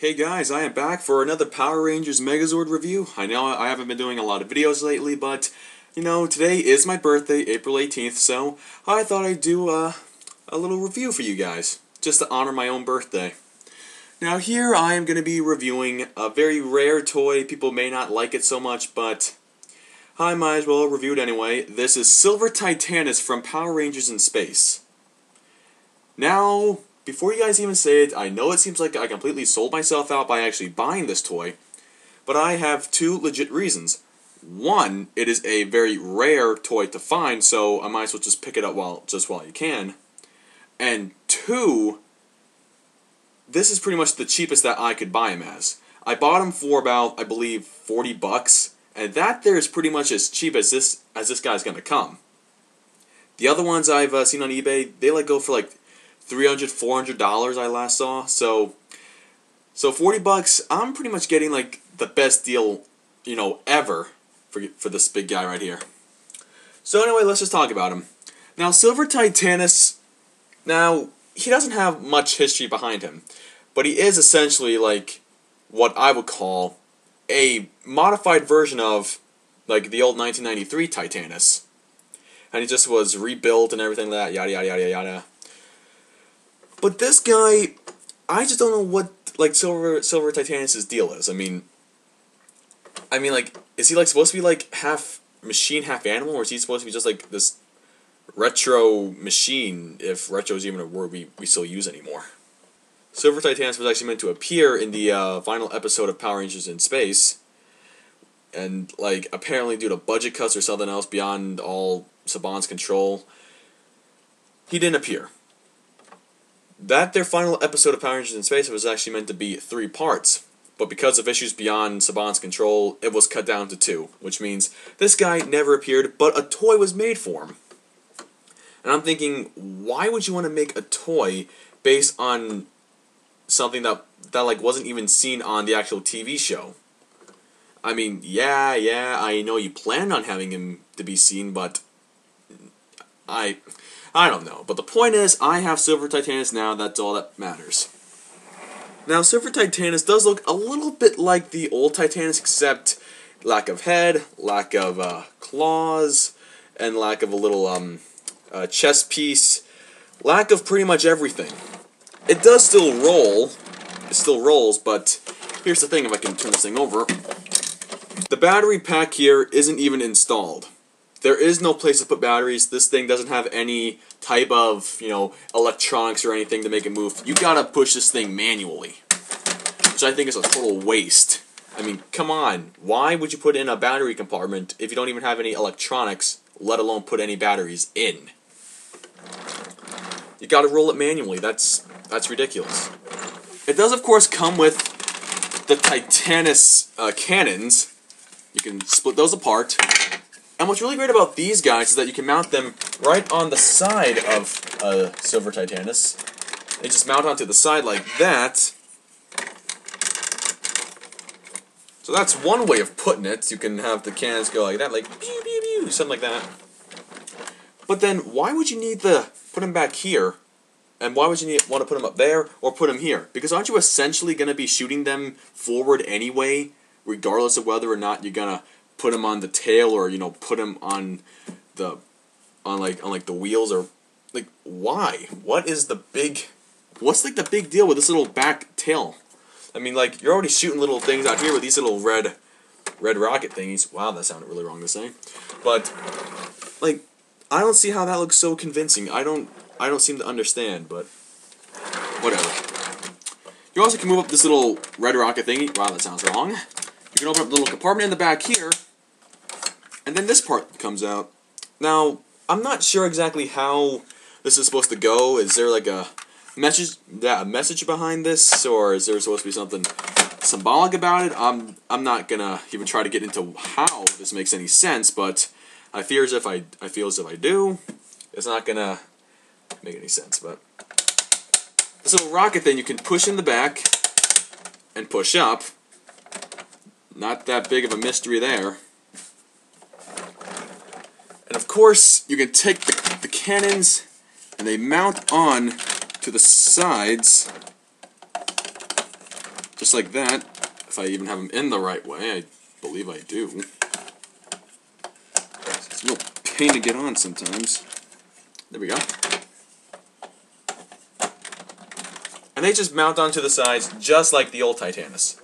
Hey guys, I am back for another Power Rangers Megazord review. I know I haven't been doing a lot of videos lately, but, today is my birthday, April 18th, so I thought I'd do a little review for you guys, just to honor my own birthday. Now here I am going to be reviewing a very rare toy. People may not like it so much, but I might as well review it anyway. This is Silver Titanus from Power Rangers in Space. Now, before you guys even say it, I know it seems like I completely sold myself out by actually buying this toy, but I have two legit reasons. One, it is a very rare toy to find, so I might as well just pick it up while you can. And two, this is pretty much the cheapest that I could buy him as. I bought him for about, I believe, 40 bucks, and that there is pretty much as cheap as this guy's gonna come. The other ones I've seen on eBay, they go for like $300, $400 I last saw. So 40 bucks, I'm pretty much getting like the best deal, ever for this big guy right here. So anyway, let's just talk about him. Now, Silver Titanus, now, he doesn't have much history behind him, but he is essentially like what I would call a modified version of like the old 1993 Titanus. And he just was rebuilt and everything like that, yada yada yada yada. But this guy, I just don't know what like Silver Titanus' deal is. I mean, like, is he like supposed to be like half machine, half animal, or is he supposed to be just like this retro machine? If retro is even a word we still use anymore. Silver Titanus was actually meant to appear in the final episode of Power Rangers in Space, and like apparently due to budget cuts or something else beyond all Saban's control, he didn't appear. Their final episode of Power Rangers in Space was actually meant to be 3 parts, but because of issues beyond Saban's control, it was cut down to 2, which means this guy never appeared, but a toy was made for him. And I'm thinking, why would you want to make a toy based on something that like wasn't even seen on the actual TV show? I mean, yeah, I know you planned on having him to be seen, but I don't know. But the point is, I have Silver Titanus now, that's all that matters. Now, Silver Titanus does look a little bit like the old Titanus, except lack of head, lack of claws, and lack of a little chest piece, lack of pretty much everything. It does still roll, it still rolls, but here's the thing, if I can turn this thing over. The battery pack here isn't even installed. There is no place to put batteries. This thing doesn't have any type of, electronics or anything to make it move. You gotta push this thing manually, which I think is a total waste. I mean, come on. Why would you put in a battery compartment if you don't even have any electronics, let alone put any batteries in? You gotta roll it manually. That's ridiculous. It does, of course, come with the Titanus cannons. You can split those apart. And what's really great about these guys is that you can mount them right on the side of Silver Titanus. They just mount onto the side like that. So that's one way of putting it. You can have the cannons go like that, like pew pew pew, something like that. But then, why would you need to put them back here? And why would you want to put them up there or put them here? Because aren't you essentially going to be shooting them forward anyway, regardless of whether or not you're gonna put them on the tail or put them on the the wheels, or like, why? What's the big deal with this little back tail? I mean, like, you're already shooting little things out here with these little red rocket thingies. Wow, that sounded really wrong to say. But like, I don't see how that looks so convincing. I don't seem to understand, but whatever. You also can move up this little red rocket thingy. Wow, that sounds wrong. You can open up the little compartment in the back here, and then this part comes out. Now, I'm not sure exactly how this is supposed to go. Is there like a message behind this, or is there supposed to be something symbolic about it? I'm not gonna even try to get into how this makes any sense, but I feel as if I do, it's not gonna make any sense. But this little rocket thing you can push in the back and push up. Not that big of a mystery there. And of course, you can take the cannons and they mount on to the sides just like that, if I even have them in the right way. I believe I do. It's a real pain to get on sometimes. There we go. And they just mount onto the sides just like the old Titanus.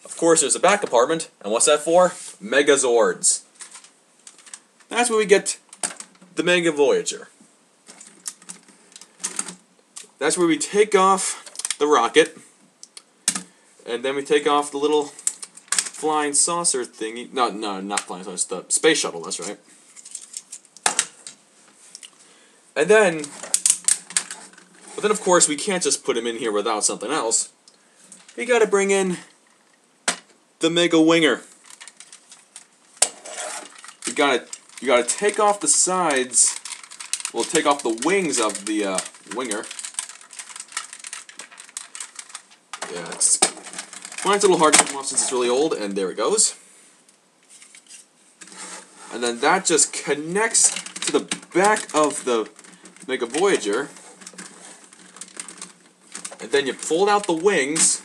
Of course, there's a back compartment, and what's that for? Megazords. That's where we get the Mega Voyager. That's where we take off the rocket, and then we take off the little flying saucer thingy. No, not flying saucer, the space shuttle, that's right. And then, but then of course we can't just put him in here without something else. We gotta bring in the Mega Winger. You gotta take off the sides. We'll take off the wings of the Winger. Yeah, mine's a little hard to come off since it's really old, and there it goes. And then that just connects to the back of the Mega Voyager. And then you fold out the wings,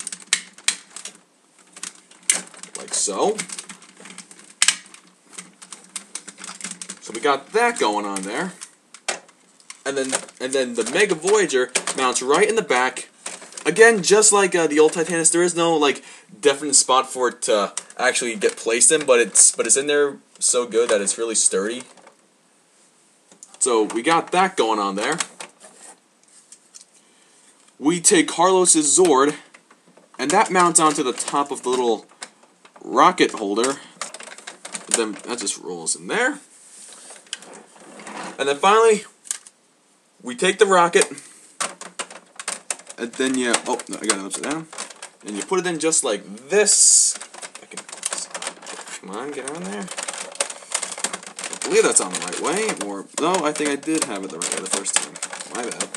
like so. So we got that going on there. And then the Mega Voyager mounts right in the back. Again, just like the old Titanus, there is no like definite spot for it to actually get placed in, but it's in there so good that it's really sturdy. So we got that going on there. We take Carlos's Zord, and that mounts onto the top of the little rocket holder. And then that just rolls in there. And then finally, we take the rocket, and then you, oh, no, I got it upside down, and you put it in just like this. Come on, get on there. I believe that's on the right way, or, no, I think I did have it the right way the first time. My bad.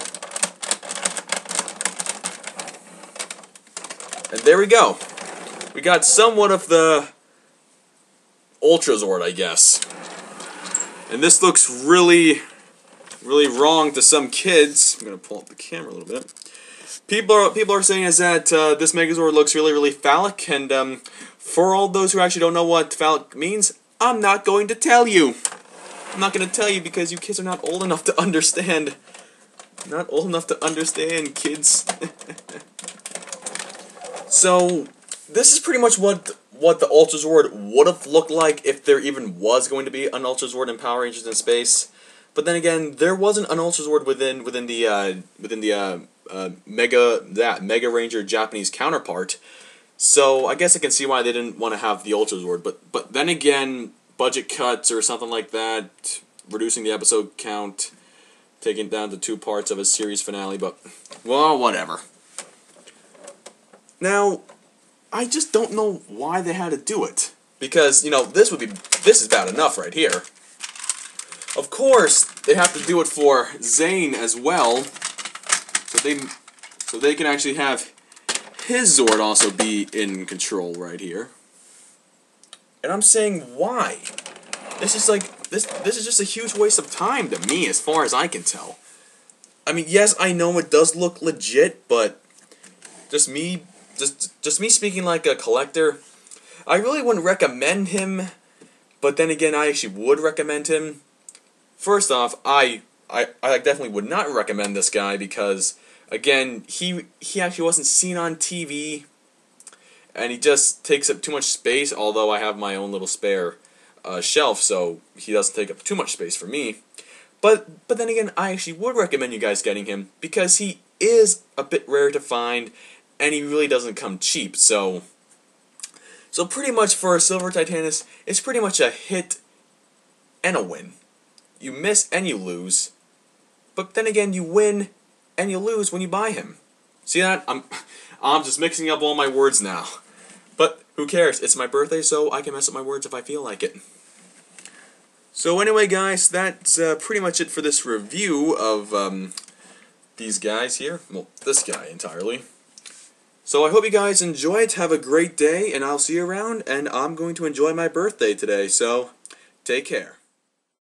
And there we go. We got somewhat of the Ultra Zord, I guess. And this looks really wrong to some kids. I'm gonna pull up the camera a little bit. People are saying is that this Megazord looks really phallic, and for all those who actually don't know what phallic means, I'm not going to tell you. I'm not going to tell you because you kids are not old enough to understand. Not old enough to understand, kids. So this is pretty much what the Ultra Zord would have looked like if there even was going to be an Ultra Zord in Power Rangers in Space. But then again, there wasn't an Ultra Zord within the Mega Ranger Japanese counterpart. So I guess I can see why they didn't want to have the Ultra Zord. But then again, budget cuts or something like that, reducing the episode count, taking it down to 2 parts of a series finale. But well, whatever. Now, I just don't know why they had to do it, because this is bad enough right here. Of course, they have to do it for Zane as well, so they can actually have his Zord also be in control right here. And I'm saying, why? This is like this is just a huge waste of time to me, as far as I can tell. I mean, yes, I know it does look legit, but just me speaking like a collector, I really wouldn't recommend him. But then again, I actually would recommend him. First off, I definitely would not recommend this guy because, again, he actually wasn't seen on TV, and he just takes up too much space, although I have my own little spare shelf, so he doesn't take up too much space for me. But then again, I actually would recommend you guys getting him because he is a bit rare to find, and he really doesn't come cheap. So pretty much for a Silver Titanus, it's pretty much a hit and a win. You miss and you lose, but then again, you win and you lose when you buy him. See that? I'm just mixing up all my words now. But who cares? It's my birthday, so I can mess up my words if I feel like it. So anyway, guys, that's pretty much it for this review of these guys here. Well, this guy entirely. So I hope you guys enjoyed. Have a great day, and I'll see you around. And I'm going to enjoy my birthday today, so take care.